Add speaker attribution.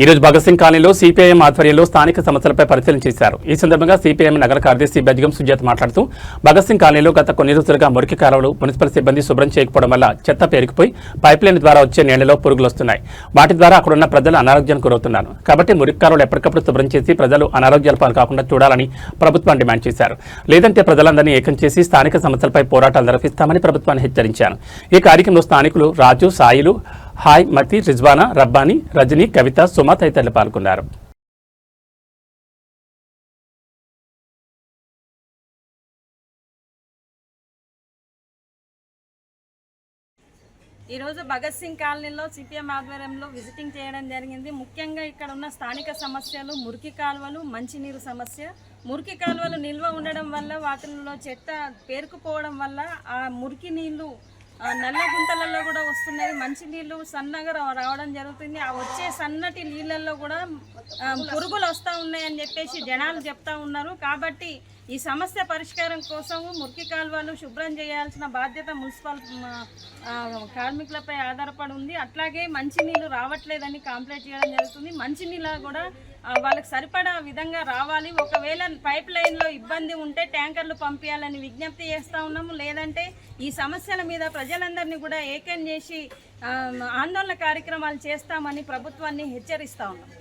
Speaker 1: ఈ రోజు భగత్ సింగ్ కాలనీలో సిపిఐఎం ఆధ్వర్యంలో స్థానిక సమస్యలపై పరిశీలన చేశారు. ఈ సందర్భంగా సిపిఐఎం నగర కార్యదర్శి బెజ్గం సుజాత మాట్లాడుతూ భగత్ సింగ్ కాలనీలో గత కొన్ని రోజులుగా మురికి కాలువలు మున్సిపల్ సిబ్బంది శుభ్రం చేయకపోవడం వల్ల చెత్త పేరుకుపోయి పైప్లైన్ ద్వారా వచ్చే నీళ్లలో పురుగులు వస్తున్నాయి. వాటి ద్వారా అక్కడున్న ప్రజలు అనారోగ్యానికి గురవుతున్నారు. కాబట్టి మురికి కాలువలు ఎప్పటికప్పుడు శుభ్రం చేసి ప్రజలు అనారోగ్యాల పాలు కాకుండా చూడాలని ప్రభుత్వం డిమాండ్ చేశారు. లేదంటే ప్రజలందరినీ ఏకం చేసి స్థానిక సమస్యలపై పోరాటాలు నిర్వహిస్తామని ప్రభుత్వాన్ని హెచ్చరించారు. ఈ కార్యక్రమంలో స్థానికులు రాజు, సాయిలు, హాయ్, మతి, రిజ్వానా, రబ్బానీ, రజనీ, కవిత, సుమ తదితరులు పాల్గొన్నారు.
Speaker 2: ఈరోజు భగత్ సింగ్ కాలనీలో సిపిఎం ఆధ్వర్యంలో విజిటింగ్ చేయడం జరిగింది. ముఖ్యంగా ఇక్కడ ఉన్న స్థానిక సమస్యలు మురికి కాలువలు, మంచినీరు సమస్య. మురికి కాలువలు నిల్వ ఉండడం వల్ల వాటిల్లో చెత్త పేరుకుపోవడం వల్ల ఆ మురికి నీళ్లు నల్ల గుంతలలో కూడా వస్తున్నాయి. మంచినీళ్ళు సన్నగా రావడం జరుగుతుంది. ఆ వచ్చే సన్నటి నీళ్ళల్లో కూడా పురుగులు వస్తూ ఉన్నాయని చెప్పేసి జనాలు చెప్తా ఉన్నారు. కాబట్టి ఈ సమస్య పరిష్కారం కోసం మురికి కాలువలు శుభ్రం చేయాల్సిన బాధ్యత మున్సిపల్ కార్మికులపై ఆధారపడి ఉంది. అట్లాగే మంచినీళ్ళు రావట్లేదని కంప్లైంట్ చేయడం జరుగుతుంది. మంచినీళ్ళు కూడా వాళ్ళకి సరిపడా విధంగా రావాలి. ఒకవేళ పైప్ లైన్లో ఇబ్బంది ఉంటే ట్యాంకర్లు పంపించాలని విజ్ఞప్తి చేస్తూ ఉన్నాము. లేదంటే ఈ సమస్యల మీద ప్రజలందరినీ కూడా ఏకం చేసి ఆందోళన కార్యక్రమాలు చేస్తామని ప్రభుత్వాన్ని హెచ్చరిస్తూ ఉన్నాం.